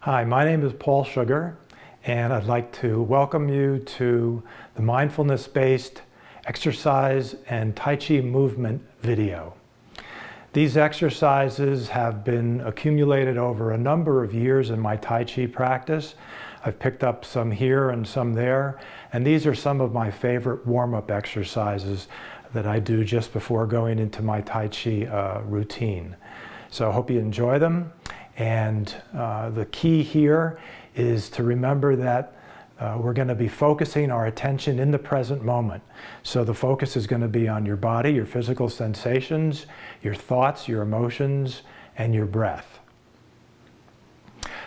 Hi, my name is Paul Sugar, and I'd like to welcome you to the mindfulness-based exercise and Tai Chi movement video. These exercises have been accumulated over a number of years in my Tai Chi practice. I've picked up some here and some there, and these are some of my favorite warm-up exercises that I do just before going into my Tai Chi routine. So I hope you enjoy them. And the key here is to remember that we're going to be focusing our attention in the present moment. So the focus is going to be on your body, your physical sensations, your thoughts, your emotions, and your breath.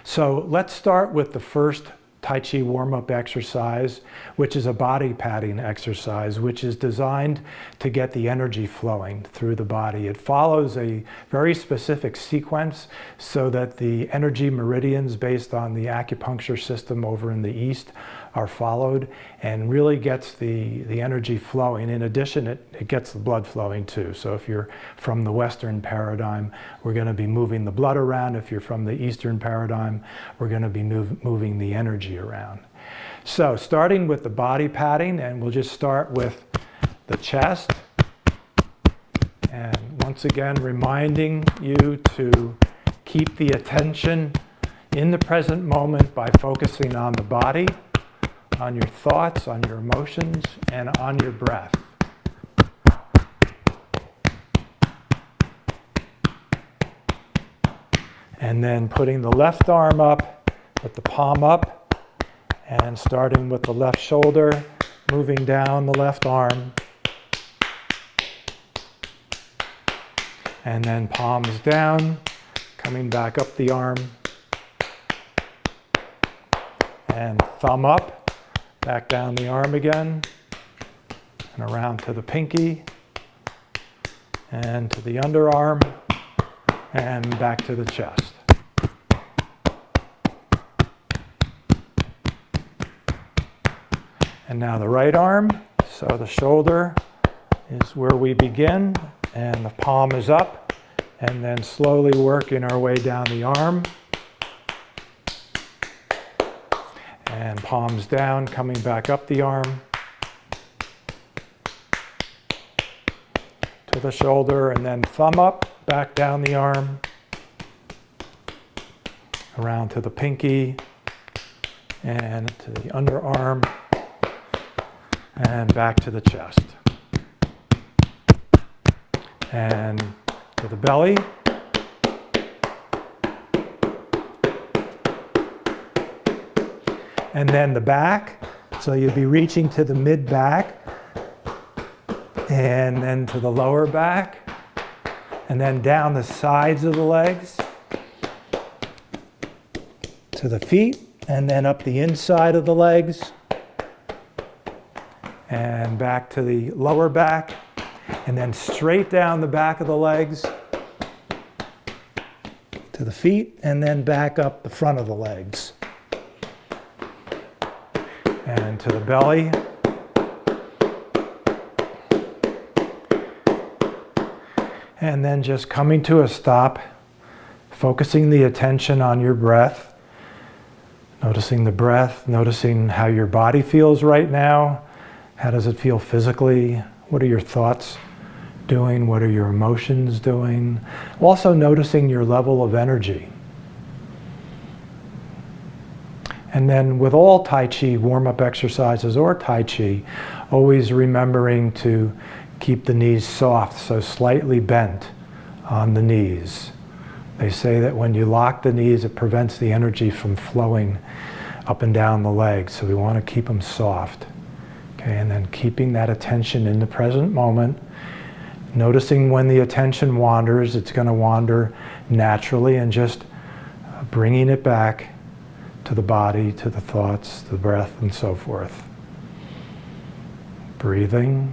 So let's start with the first Tai Chi warm-up exercise, which is a body patting exercise, which is designed to get the energy flowing through the body. It follows a very specific sequence so that the energy meridians based on the acupuncture system over in the east are followed and really gets the energy flowing. In addition, it gets the blood flowing too. So if you're from the Western paradigm, we're going to be moving the blood around. If you're from the Eastern paradigm, we're going to be moving the energy around. So starting with the body patting, and we'll just start with the chest. And once again, reminding you to keep the attention in the present moment by focusing on the body, on your thoughts, on your emotions, and on your breath. And then putting the left arm up with the palm up and starting with the left shoulder, moving down the left arm. And then palms down, coming back up the arm. And thumb up. Back down the arm again, and around to the pinky, and to the underarm, and back to the chest. And now the right arm, so the shoulder is where we begin, and the palm is up, and then slowly working our way down the arm. And palms down, coming back up the arm to the shoulder, and then thumb up, back down the arm, around to the pinky, and to the underarm, and back to the chest. And to the belly. And then the back, so you'll be reaching to the mid-back, and then to the lower back, and then down the sides of the legs, to the feet, and then up the inside of the legs, and back to the lower back, and then straight down the back of the legs, to the feet, and then back up the front of the legs. And to the belly. And then just coming to a stop, focusing the attention on your breath, noticing the breath, noticing how your body feels right now. How does it feel physically? What are your thoughts doing? What are your emotions doing? Also noticing your level of energy. And then with all Tai Chi warm-up exercises or Tai Chi, always remembering to keep the knees soft, so slightly bent on the knees. They say that when you lock the knees, it prevents the energy from flowing up and down the legs, so we want to keep them soft. Okay, and then keeping that attention in the present moment, noticing when the attention wanders, it's going to wander naturally, and just bringing it back to the body, to the thoughts, the breath, and so forth. Breathing.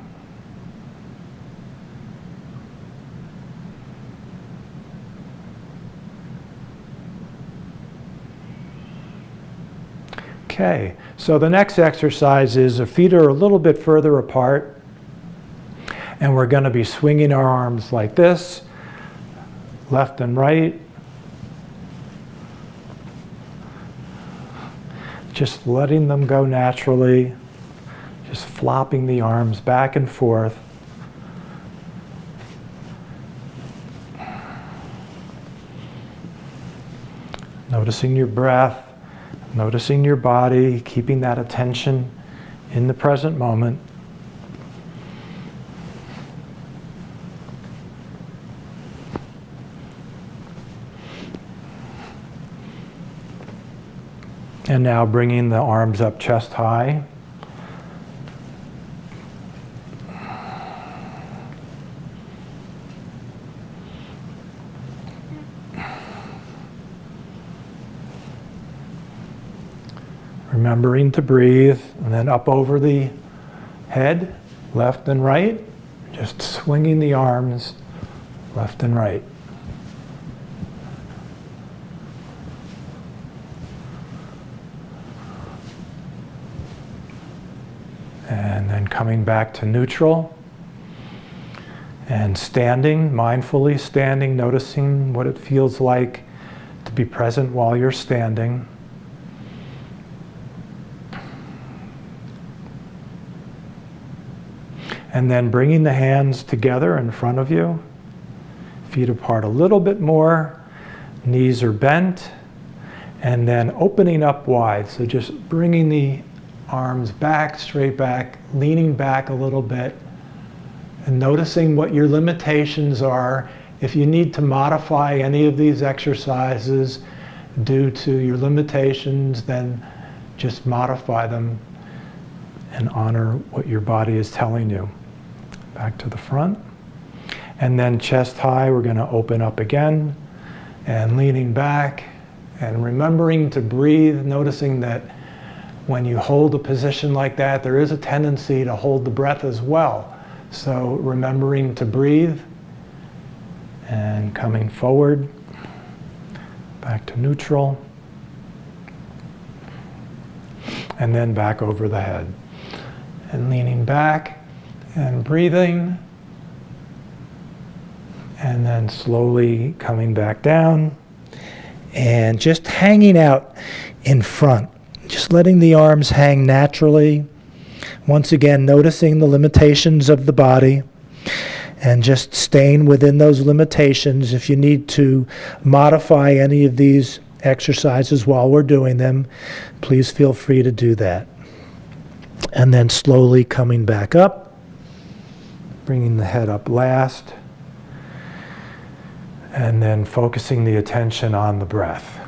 Okay, so the next exercise is our feet are a little bit further apart, and we're going to be swinging our arms like this, left and right, just letting them go naturally, just flopping the arms back and forth. Noticing your breath, noticing your body, keeping that attention in the present moment. And now bringing the arms up chest high. Remembering to breathe, and then up over the head, left and right, just swinging the arms left and right. And then coming back to neutral and standing, mindfully standing, noticing what it feels like to be present while you're standing. And then bringing the hands together in front of you, feet apart a little bit more, knees are bent, and then opening up wide. So just bringing the arms back, straight back, leaning back a little bit, and noticing what your limitations are. If you need to modify any of these exercises due to your limitations, then just modify them and honor what your body is telling you. Back to the front. And then chest high, we're going to open up again and leaning back and remembering to breathe, noticing that when you hold a position like that, there is a tendency to hold the breath as well. So remembering to breathe and coming forward, back to neutral, and then back over the head. And leaning back and breathing, and then slowly coming back down and just hanging out in front. Just letting the arms hang naturally. Once again, noticing the limitations of the body and just staying within those limitations. If you need to modify any of these exercises while we're doing them, please feel free to do that. And then slowly coming back up, bringing the head up last, and then focusing the attention on the breath.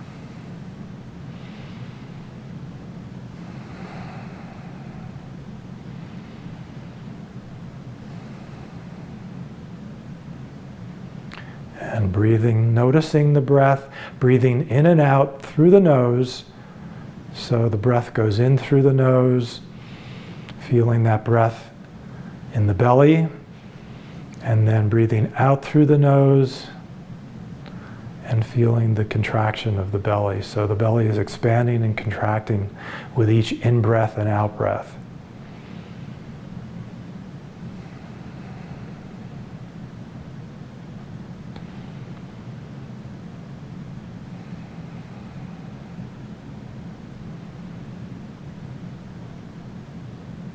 And breathing, noticing the breath, breathing in and out through the nose. So the breath goes in through the nose, feeling that breath in the belly, and then breathing out through the nose and feeling the contraction of the belly. So the belly is expanding and contracting with each in-breath and out-breath.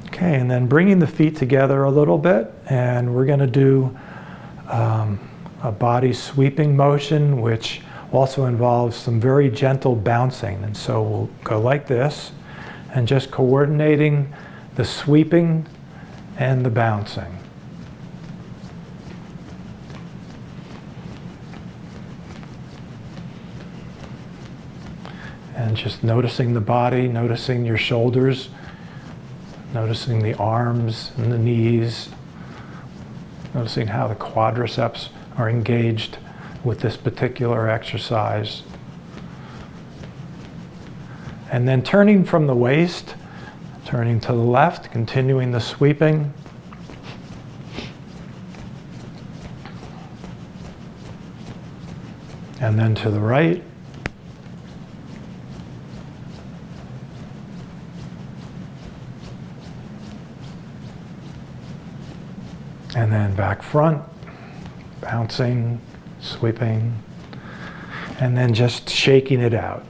Okay, and then bringing the feet together a little bit, and we're going to do a body sweeping motion, which also involves some very gentle bouncing. And so we'll go like this, and just coordinating the sweeping and the bouncing. And just noticing the body, noticing your shoulders, noticing the arms and the knees, noticing how the quadriceps are engaged with this particular exercise. And then turning from the waist, turning to the left, continuing the sweeping. And then to the right. And then back front, bouncing, sweeping, and then just shaking it out.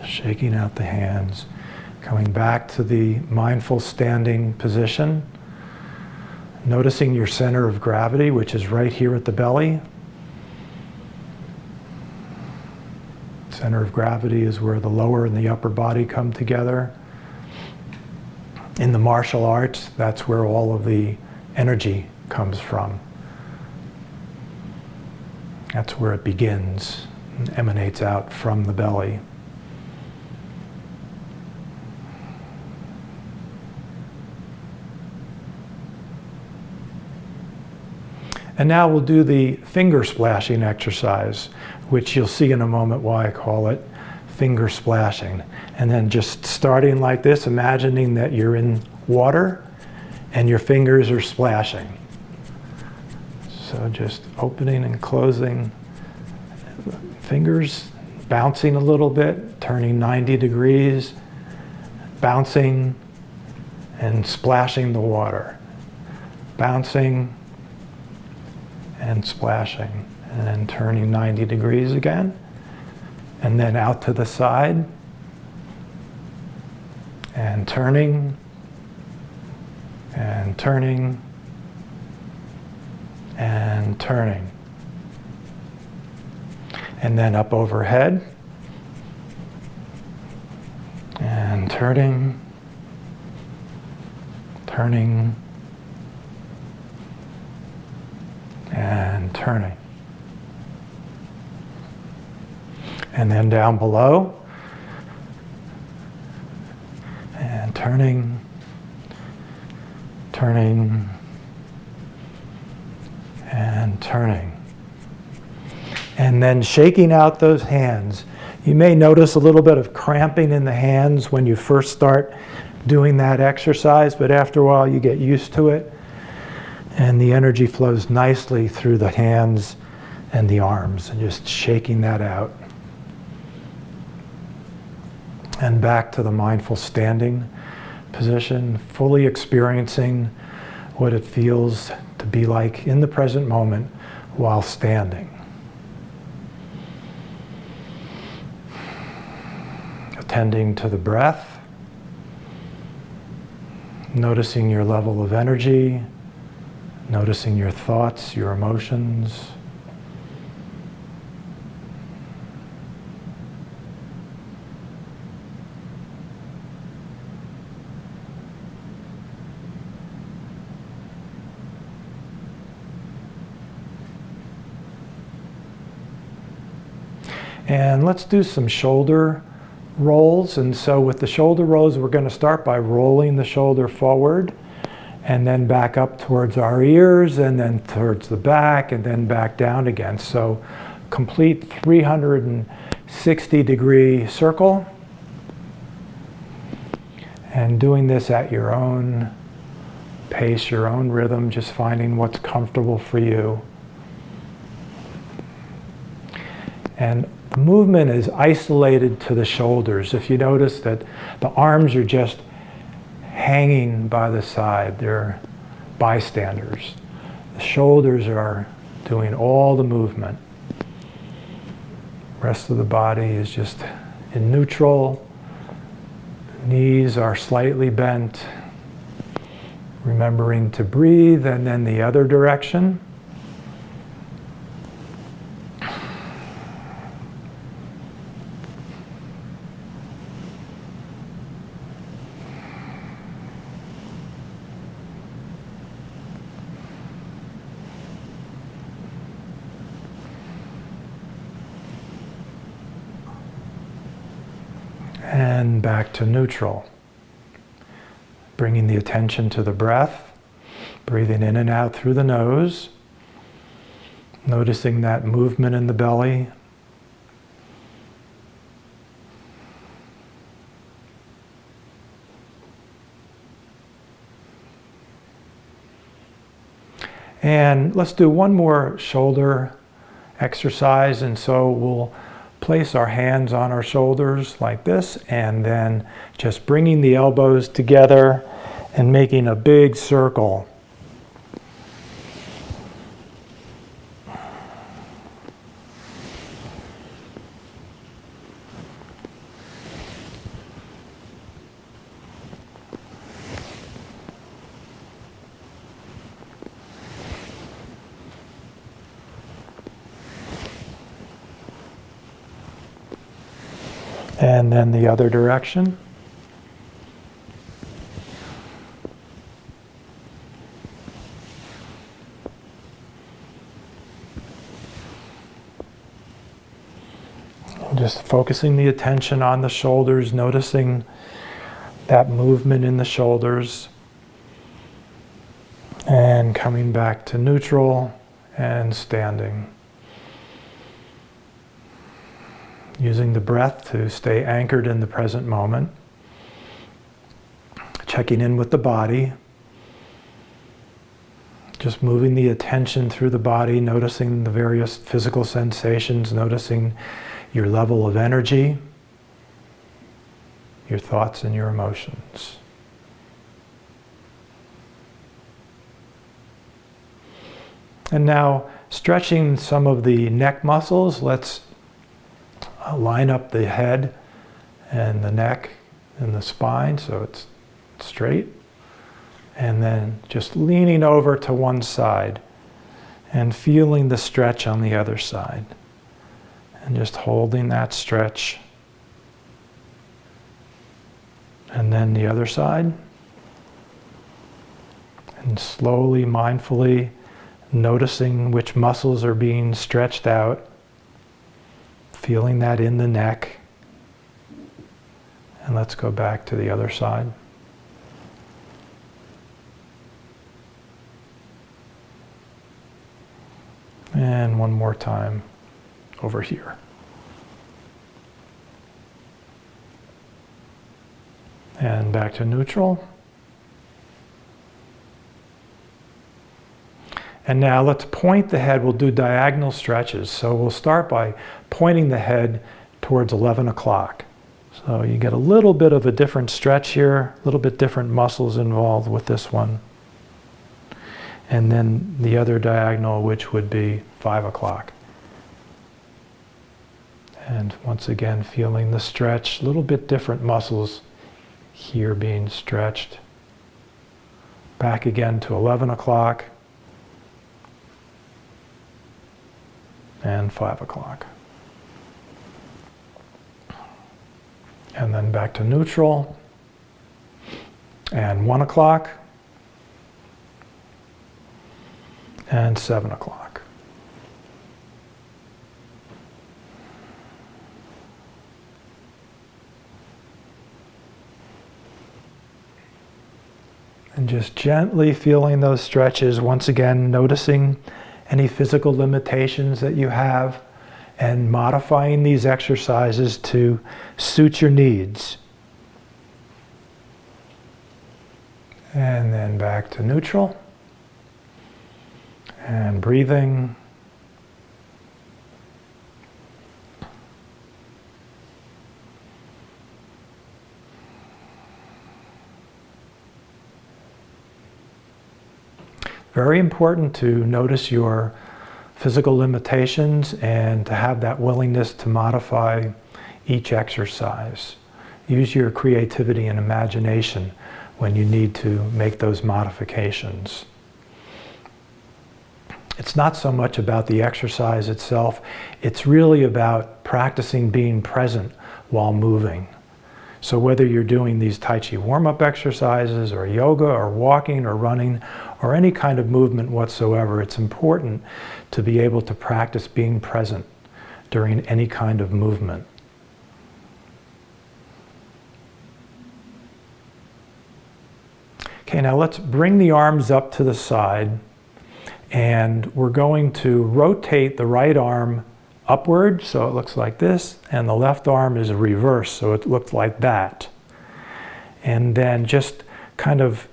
Shaking out the hands. Coming back to the mindful standing position. Noticing your center of gravity, which is right here at the belly. Center of gravity is where the lower and the upper body come together. In the martial arts, that's where all of the energy comes from. That's where it begins and emanates out from the belly. And now we'll do the finger splashing exercise, which you'll see in a moment why I call it finger splashing. And then just starting like this, imagining that you're in water and your fingers are splashing. So just opening and closing fingers, bouncing a little bit, turning 90 degrees, bouncing and splashing the water. Bouncing and splashing, and then turning 90 degrees again, and then out to the side, and turning, and turning, and turning. And then up overhead, and turning, turning, and turning. And then down below, and turning, turning, and turning. And then shaking out those hands. You may notice a little bit of cramping in the hands when you first start doing that exercise, but after a while you get used to it. And the energy flows nicely through the hands and the arms, and just shaking that out. And back to the mindful standing position, fully experiencing what it feels to be like in the present moment while standing. Attending to the breath, noticing your level of energy, noticing your thoughts, your emotions. And let's do some shoulder rolls. And so with the shoulder rolls, we're going to start by rolling the shoulder forward, and then back up towards our ears, and then towards the back, and then back down again. So complete 360-degree circle. And doing this at your own pace, your own rhythm, just finding what's comfortable for you. And the movement is isolated to the shoulders. If you notice that the arms are just hanging by the side, they're bystanders. The shoulders are doing all the movement. The rest of the body is just in neutral. Knees are slightly bent. Remembering to breathe, and then the other direction. And back to neutral. Bringing the attention to the breath, breathing in and out through the nose, noticing that movement in the belly. And let's do one more shoulder exercise, and so we'll place our hands on our shoulders like this, and then just bringing the elbows together and making a big circle. And then the other direction. Just focusing the attention on the shoulders, noticing that movement in the shoulders, and coming back to neutral and standing. Using the breath to stay anchored in the present moment. Checking in with the body. Just moving the attention through the body, noticing the various physical sensations, noticing your level of energy, your thoughts and your emotions. And now, stretching some of the neck muscles, let's line up the head and the neck and the spine so it's straight. And then just leaning over to one side and feeling the stretch on the other side. And just holding that stretch. And then the other side. And slowly, mindfully noticing which muscles are being stretched out. Feeling that in the neck. And let's go back to the other side. And one more time over here. And back to neutral. And now let's point the head. We'll do diagonal stretches. So we'll start by pointing the head towards 11 o'clock. So you get a little bit of a different stretch here, a little bit different muscles involved with this one. And then the other diagonal, which would be 5 o'clock. And once again, feeling the stretch, a little bit different muscles here being stretched. Back again to 11 o'clock. And 5 o'clock. And then back to neutral. And 1 o'clock. And 7 o'clock. And just gently feeling those stretches, once again noticing any physical limitations that you have and modifying these exercises to suit your needs. And then back to neutral. And breathing. Very important to notice your physical limitations and to have that willingness to modify each exercise. Use your creativity and imagination when you need to make those modifications. It's not so much about the exercise itself, it's really about practicing being present while moving. So whether you're doing these Tai Chi warm-up exercises or yoga or walking or running or any kind of movement whatsoever, it's important to be able to practice being present during any kind of movement. Okay, now let's bring the arms up to the side and we're going to rotate the right arm upward, so it looks like this, and the left arm is reversed, so it looks like that. And then just kind of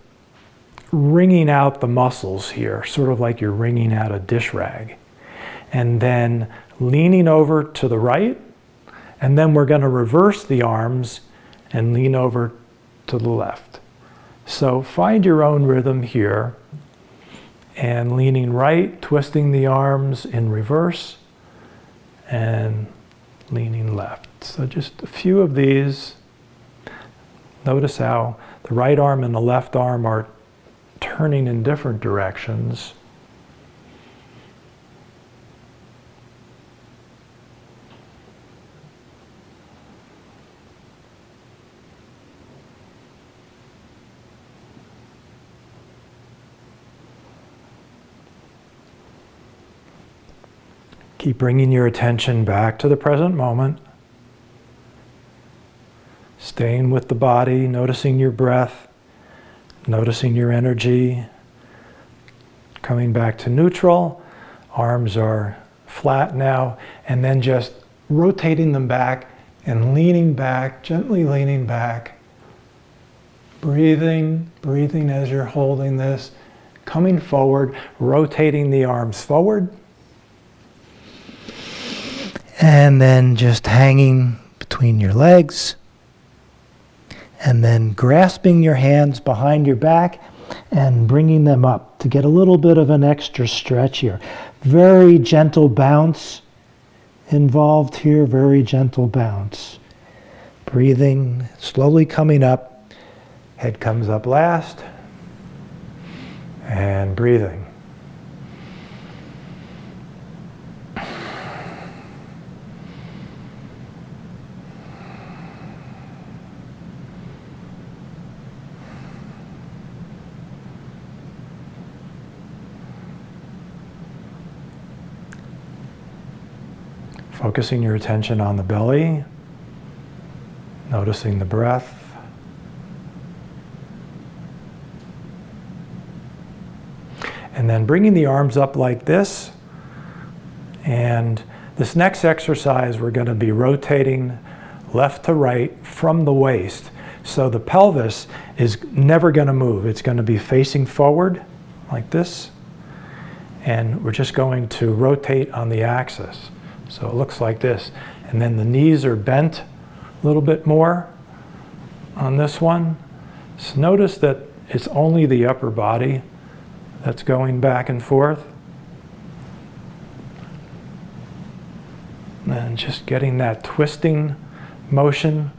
wringing out the muscles here, sort of like you're wringing out a dish rag. And then leaning over to the right, and then we're going to reverse the arms and lean over to the left. So find your own rhythm here, and leaning right, twisting the arms in reverse, and leaning left. So just a few of these. Notice how the right arm and the left arm are turning in different directions. Keep bringing your attention back to the present moment. Staying with the body, noticing your breath, noticing your energy. Coming back to neutral. Arms are flat now, and then just rotating them back and leaning back, gently leaning back. Breathing as you're holding this. Coming forward, rotating the arms forward. And then just hanging between your legs. And then grasping your hands behind your back and bringing them up to get a little bit of an extra stretch here. Very gentle bounce involved here, very gentle bounce. Breathing, slowly coming up. Head comes up last. And breathing. Focusing your attention on the belly, noticing the breath. And then bringing the arms up like this. And this next exercise, we're going to be rotating left to right from the waist. So the pelvis is never going to move. It's going to be facing forward like this. And we're just going to rotate on the axis. So it looks like this. And then the knees are bent a little bit more on this one. So notice that it's only the upper body that's going back and forth. And just getting that twisting motion,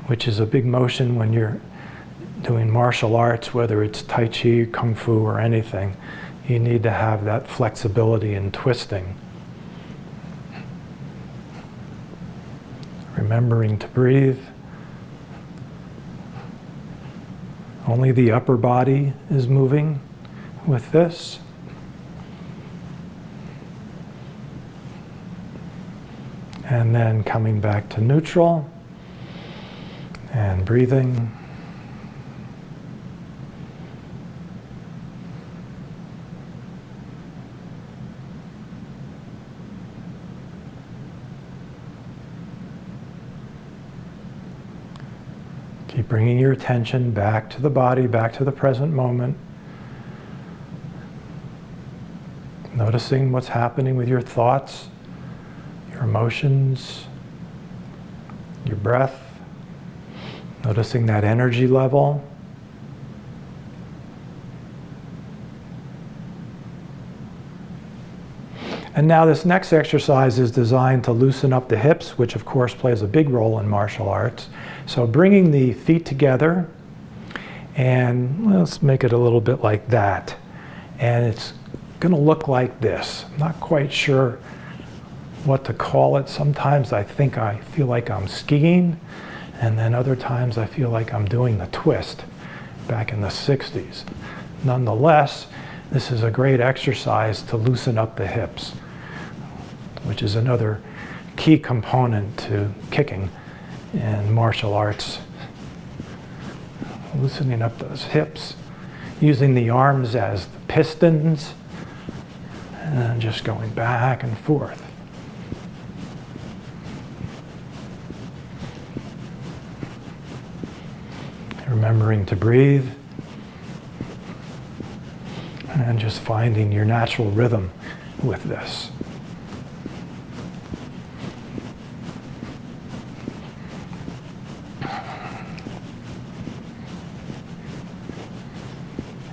which is a big motion when you're doing martial arts, whether it's Tai Chi, Kung Fu, or anything. You need to have that flexibility in twisting. Remembering to breathe. Only the upper body is moving with this. And then coming back to neutral and breathing. Keep bringing your attention back to the body, back to the present moment. Noticing what's happening with your thoughts, your emotions, your breath. Noticing that energy level. And now this next exercise is designed to loosen up the hips, which of course plays a big role in martial arts. So bringing the feet together, and let's make it a little bit like that. And it's going to look like this. I'm not quite sure what to call it. Sometimes I feel like I'm skiing, and then other times I feel like I'm doing the twist back in the 60s. Nonetheless, this is a great exercise to loosen up the hips, which is another key component to kicking in martial arts. Loosening up those hips, using the arms as the pistons, and just going back and forth. Remembering to breathe. And just finding your natural rhythm with this.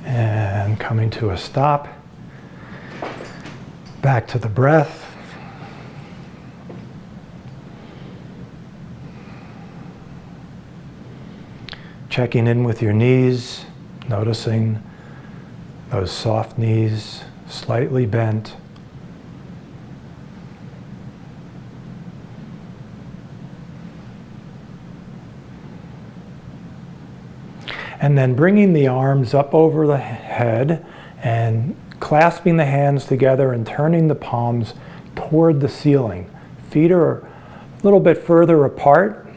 And coming to a stop. Back to the breath. Checking in with your knees, noticing those soft knees, slightly bent. And then bringing the arms up over the head and clasping the hands together and turning the palms toward the ceiling. Feet are a little bit further apart,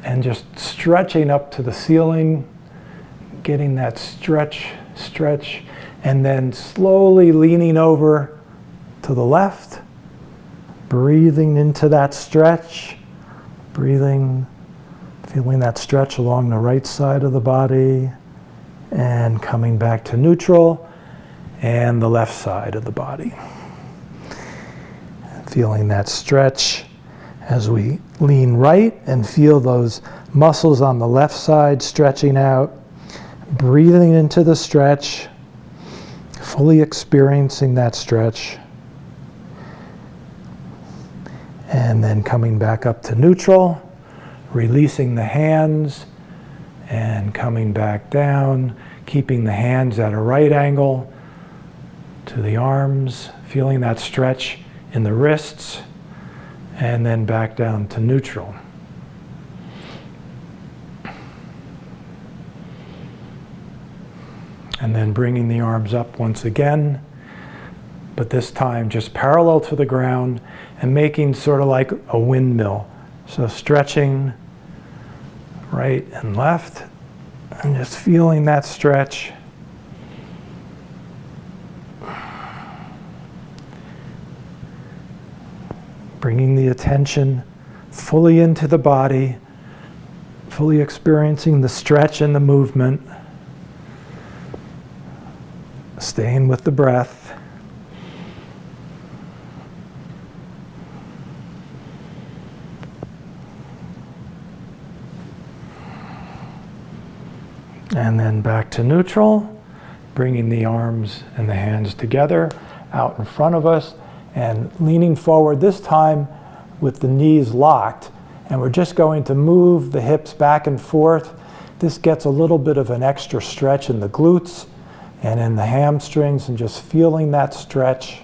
and just stretching up to the ceiling, getting that stretch, and then slowly leaning over to the left, breathing into that stretch, breathing, feeling that stretch along the right side of the body, and coming back to neutral, and the left side of the body. Feeling that stretch as we lean right and feel those muscles on the left side stretching out, breathing into the stretch, fully experiencing that stretch, and then coming back up to neutral, releasing the hands and coming back down, keeping the hands at a right angle to the arms, feeling that stretch in the wrists, and then back down to neutral. And then bringing the arms up once again, but this time just parallel to the ground and making sort of like a windmill. So stretching right and left, and just feeling that stretch. Bringing the attention fully into the body, fully experiencing the stretch and the movement. Staying with the breath. And then back to neutral, bringing the arms and the hands together out in front of us and leaning forward, this time with the knees locked. And we're just going to move the hips back and forth. This gets a little bit of an extra stretch in the glutes and in the hamstrings, and just feeling that stretch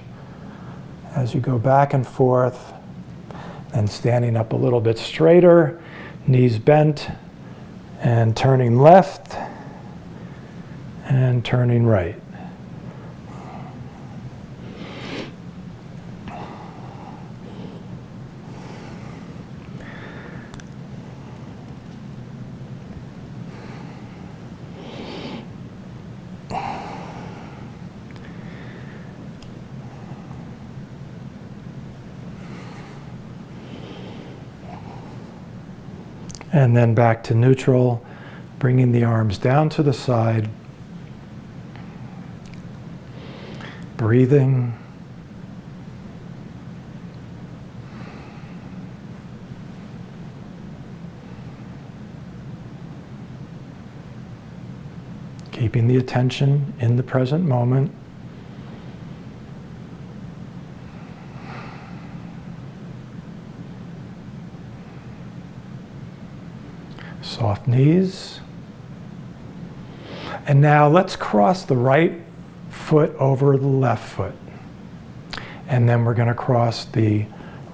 as you go back and forth. And standing up a little bit straighter, knees bent, and turning left and turning right. And then back to neutral, bringing the arms down to the side, breathing, keeping the attention in the present moment. Soft knees. And now let's cross the right foot over the left foot. And then we're going to cross the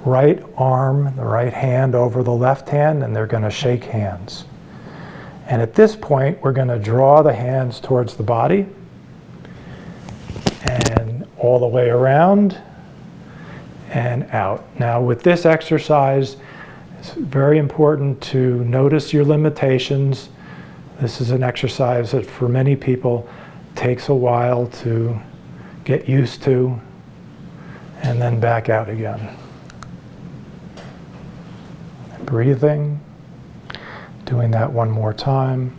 right arm, the right hand over the left hand, and they're going to shake hands. And at this point, we're going to draw the hands towards the body and all the way around and out. Now with this exercise, it's very important to notice your limitations. This is an exercise that for many people takes a while to get used to, and then back out again. Breathing, doing that one more time.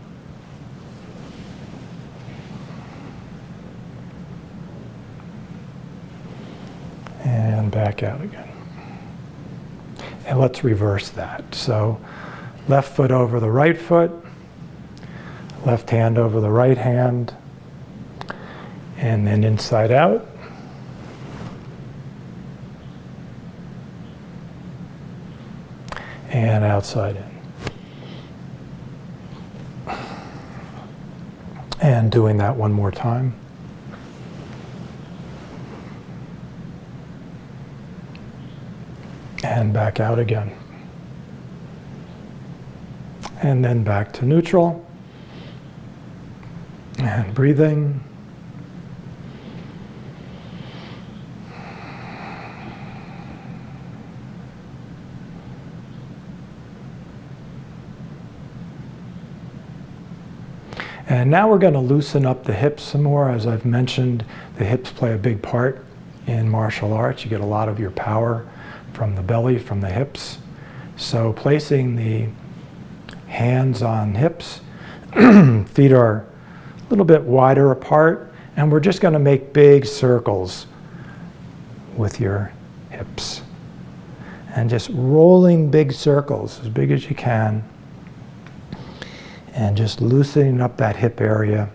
And back out again. And let's reverse that. So left foot over the right foot, left hand over the right hand, and then inside out. And outside in. And doing that one more time. And back out again. And then back to neutral. And breathing. And now we're going to loosen up the hips some more. As I've mentioned, the hips play a big part in martial arts. You get a lot of your power from the belly, from the hips. So placing the hands on hips, feet are a little bit wider apart, and we're just going to make big circles with your hips. And just rolling big circles, as big as you can, and just loosening up that hip area.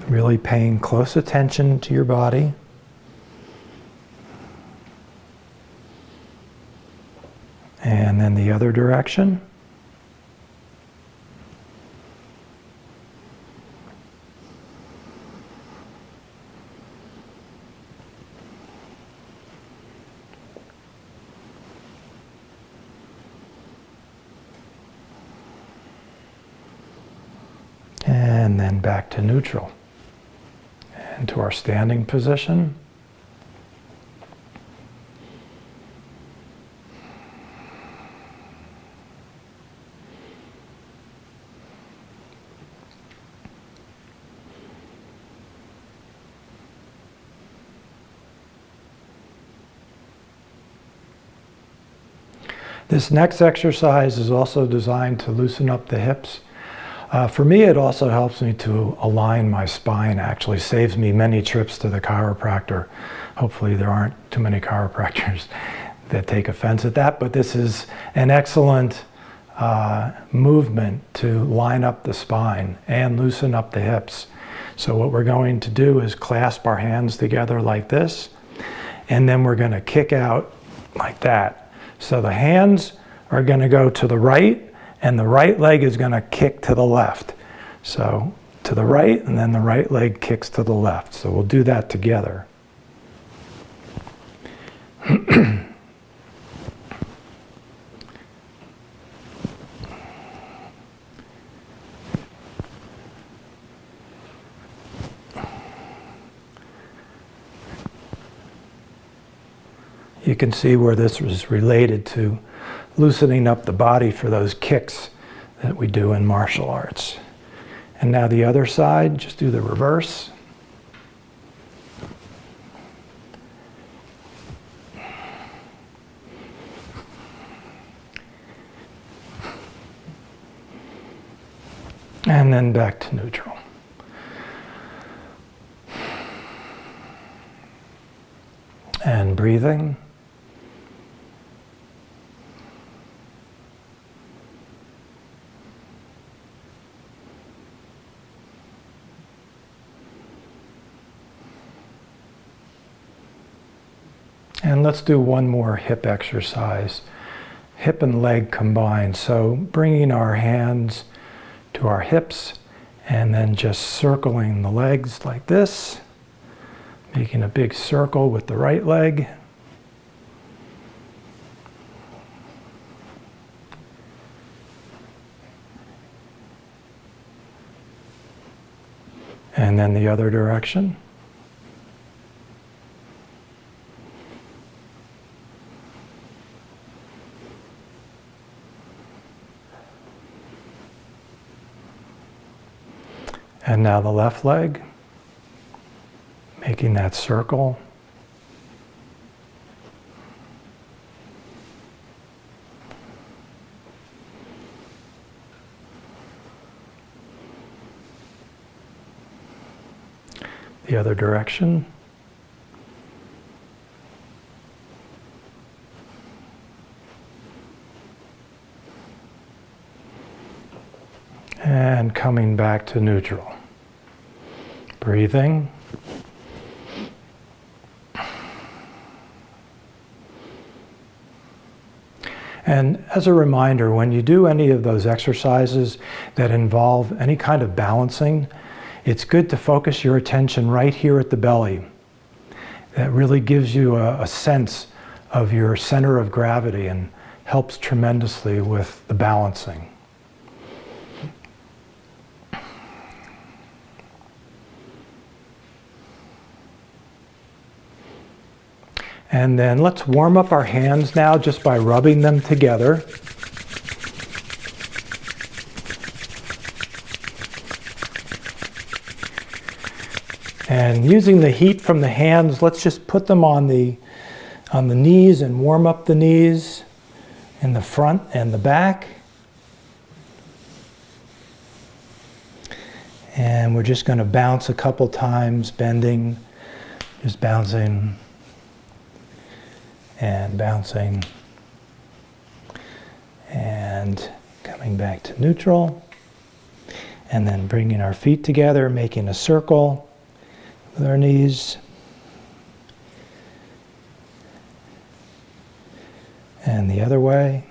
Really paying close attention to your body. And then the other direction. And then back to neutral. And to our standing position. This next exercise is also designed to loosen up the hips. For me, it also helps me to align my spine, actually saves me many trips to the chiropractor. Hopefully there aren't too many chiropractors that take offense at that, but this is an excellent movement to line up the spine and loosen up the hips. So what we're going to do is clasp our hands together like this, and then we're going to kick out like that. So the hands are going to go to the right, and the right leg is going to kick to the left. So to the right, and then the right leg kicks to the left. So we'll do that together. You can see where this is related to loosening up the body for those kicks that we do in martial arts. And now the other side, just do the reverse. And then back to neutral. And breathing. And let's do one more hip exercise, hip and leg combined. So bringing our hands to our hips and then just circling the legs like this, making a big circle with the right leg. And then the other direction. And now the left leg, making that circle. The other direction. And coming back to neutral. Breathing. And as a reminder, when you do any of those exercises that involve any kind of balancing, it's good to focus your attention right here at the belly. That really gives you a sense of your center of gravity and helps tremendously with the balancing. And then let's warm up our hands now just by rubbing them together. And using the heat from the hands, let's just put them on the knees and warm up the knees in the front and the back. And we're just going to bounce a couple times, bending, just bouncing and bouncing and coming back to neutral. And then bringing our feet together, making a circle with our knees. And the other way.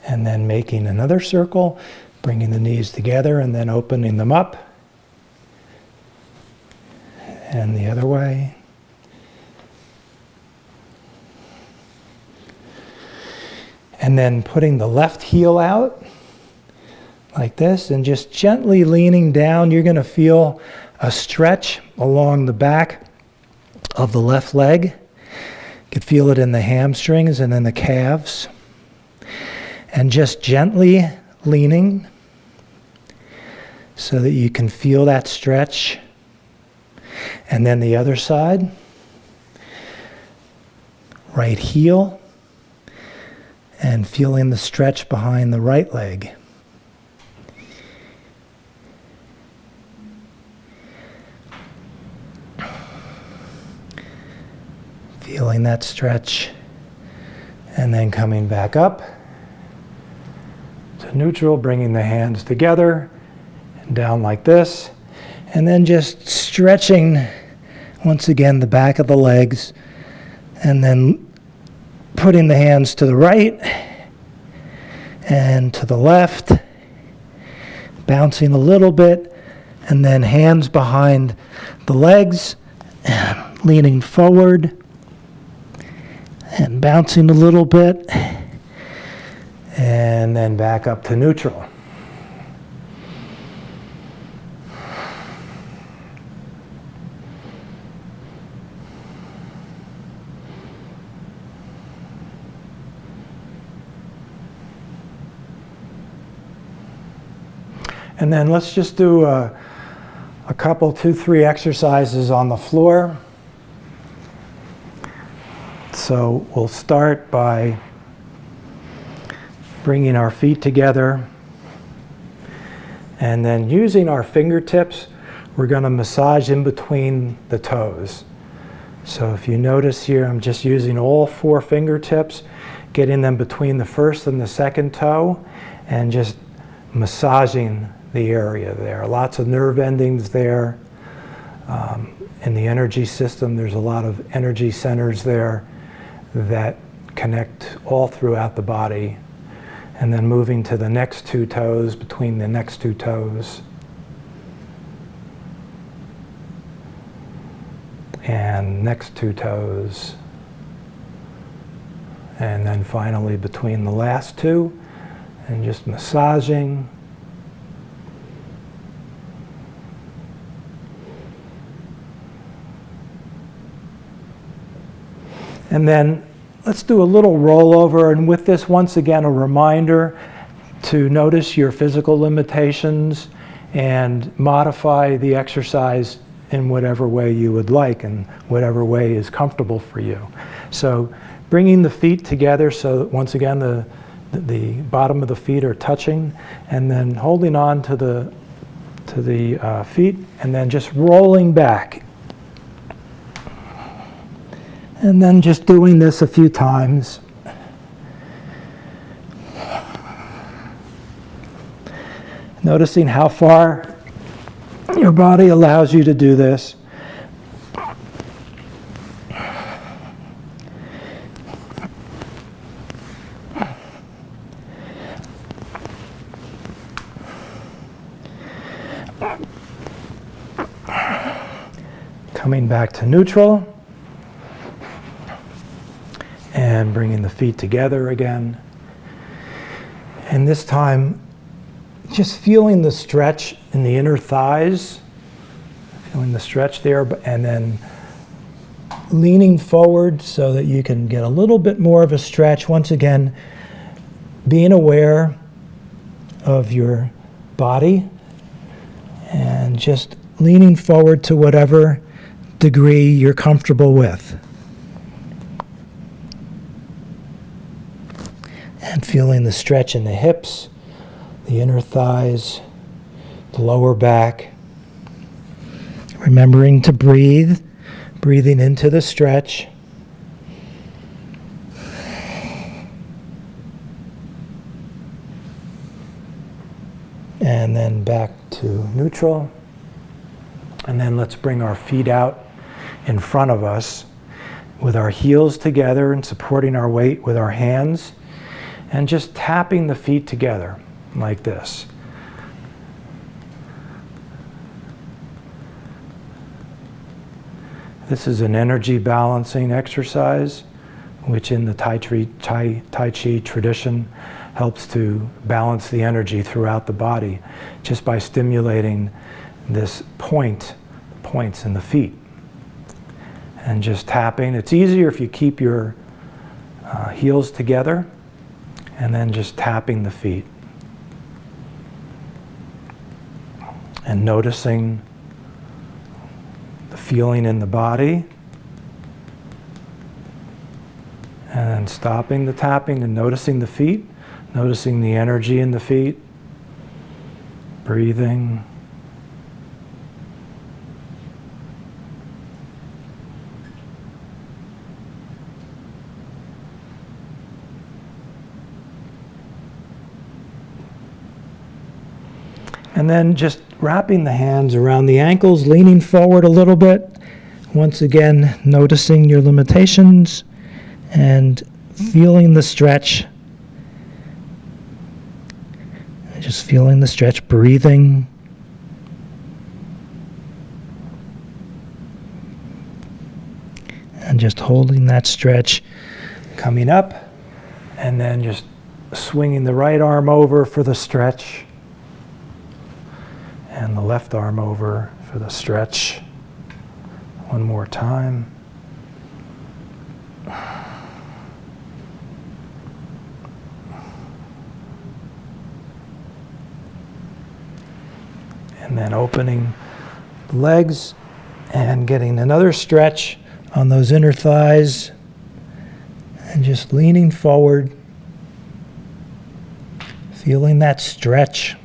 And then making another circle, bringing the knees together and then opening them up. And the other way. And then putting the left heel out like this and just gently leaning down. You're going to feel a stretch along the back of the left leg. You can feel it in the hamstrings and in the calves. And just gently leaning so that you can feel that stretch. And then the other side. Right heel. And feeling the stretch behind the right leg. Feeling that stretch. And then coming back up. To neutral, bringing the hands together and down like this, and then just stretching once again the back of the legs, and then putting the hands to the right and to the left, bouncing a little bit, and then hands behind the legs, leaning forward and bouncing a little bit. And then back up to neutral. And then let's just do a couple, 2-3 exercises on the floor. So we'll start by bringing our feet together, and then using our fingertips, we're going to massage in between the toes. So if you notice here, I'm just using all 4 fingertips, getting them between the first and the second toe, and just massaging the area there. Lots of nerve endings there. In the energy system, there's a lot of energy centers there that connect all throughout the body. And then moving to the next 2 toes, between the next 2 toes. And next 2 toes. And then finally between the last 2, and just massaging. And then let's do a little rollover, and with this, once again, a reminder to notice your physical limitations and modify the exercise in whatever way you would like and whatever way is comfortable for you. So bringing the feet together so that, once again, the bottom of the feet are touching, and then holding on to the feet, and then just rolling back. And then just doing this a few times. Noticing how far your body allows you to do this. Coming back to neutral. And bringing the feet together again. And this time, just feeling the stretch in the inner thighs. Feeling the stretch there, and then leaning forward so that you can get a little bit more of a stretch. Once again, being aware of your body and just leaning forward to whatever degree you're comfortable with. And feeling the stretch in the hips, the inner thighs, the lower back. Remembering to breathe, breathing into the stretch. And then back to neutral. And then let's bring our feet out in front of us with our heels together and supporting our weight with our hands. And just tapping the feet together like this. This is an energy balancing exercise, which in the Tai Chi tradition helps to balance the energy throughout the body, just by stimulating this points in the feet. And just tapping. It's easier if you keep your heels together, and then just tapping the feet. And noticing the feeling in the body, and then stopping the tapping and noticing the feet, noticing the energy in the feet, breathing. And then just wrapping the hands around the ankles, leaning forward a little bit. Once again, noticing your limitations and feeling the stretch. Just feeling the stretch, breathing. And just holding that stretch, coming up, and then just swinging the right arm over for the stretch. And the left arm over for the stretch. One more time. And then opening the legs and getting another stretch on those inner thighs. And just leaning forward. Feeling that stretch.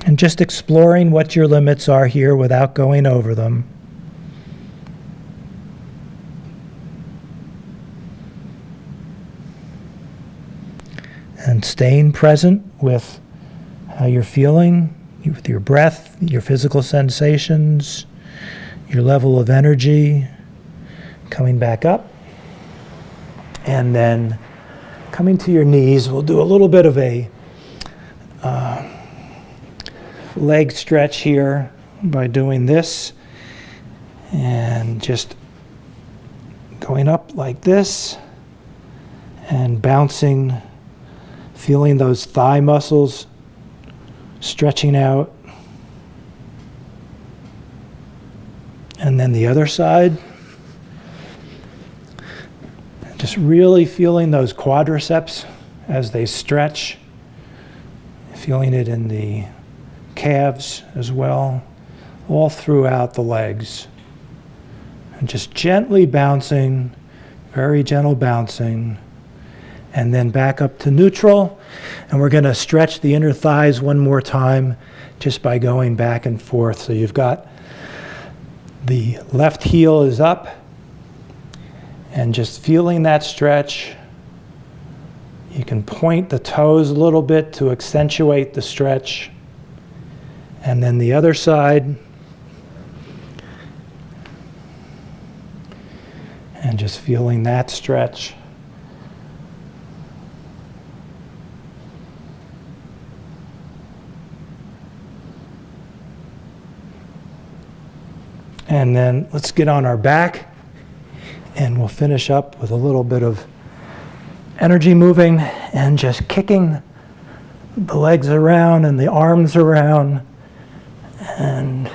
And just exploring what your limits are here without going over them. And staying present with how you're feeling, with your breath, your physical sensations, your level of energy. Coming back up. And then coming to your knees, we'll do a little bit of a leg stretch here by doing this and just going up like this and bouncing, feeling those thigh muscles stretching out. And then the other side, just really feeling those quadriceps as they stretch, feeling it in the calves as well, all throughout the legs. And just gently bouncing, very gentle bouncing, and then back up to neutral. And we're going to stretch the inner thighs one more time just by going back and forth. So you've got the left heel is up and just feeling that stretch. You can point the toes a little bit to accentuate the stretch. And then the other side. And just feeling that stretch. And then let's get on our back, and we'll finish up with a little bit of energy moving and just kicking the legs around and the arms around and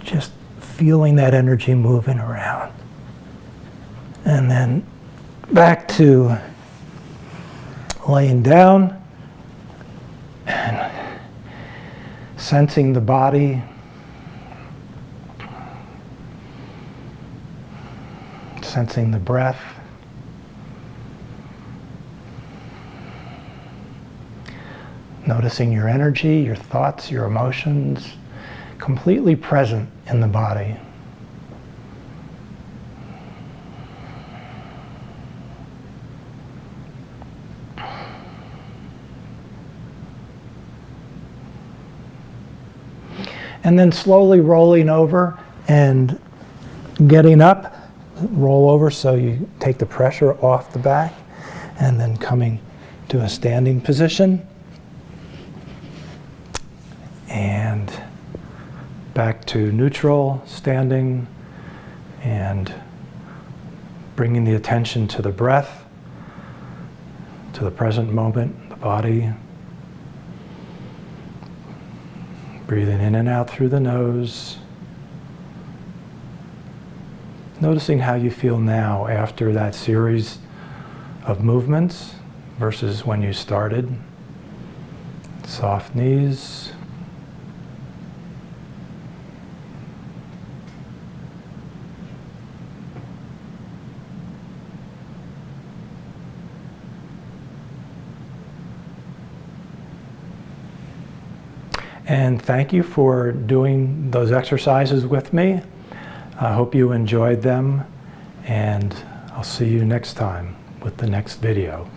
just feeling that energy moving around. And then back to laying down and sensing the body, sensing the breath. Noticing your energy, your thoughts, your emotions, completely present in the body. And then slowly rolling over and getting up, roll over so you take the pressure off the back, and then coming to a standing position. And back to neutral, standing, and bringing the attention to the breath, to the present moment, the body. Breathing in and out through the nose. Noticing how you feel now after that series of movements versus when you started. Soft knees. And thank you for doing those exercises with me. I hope you enjoyed them, and I'll see you next time with the next video.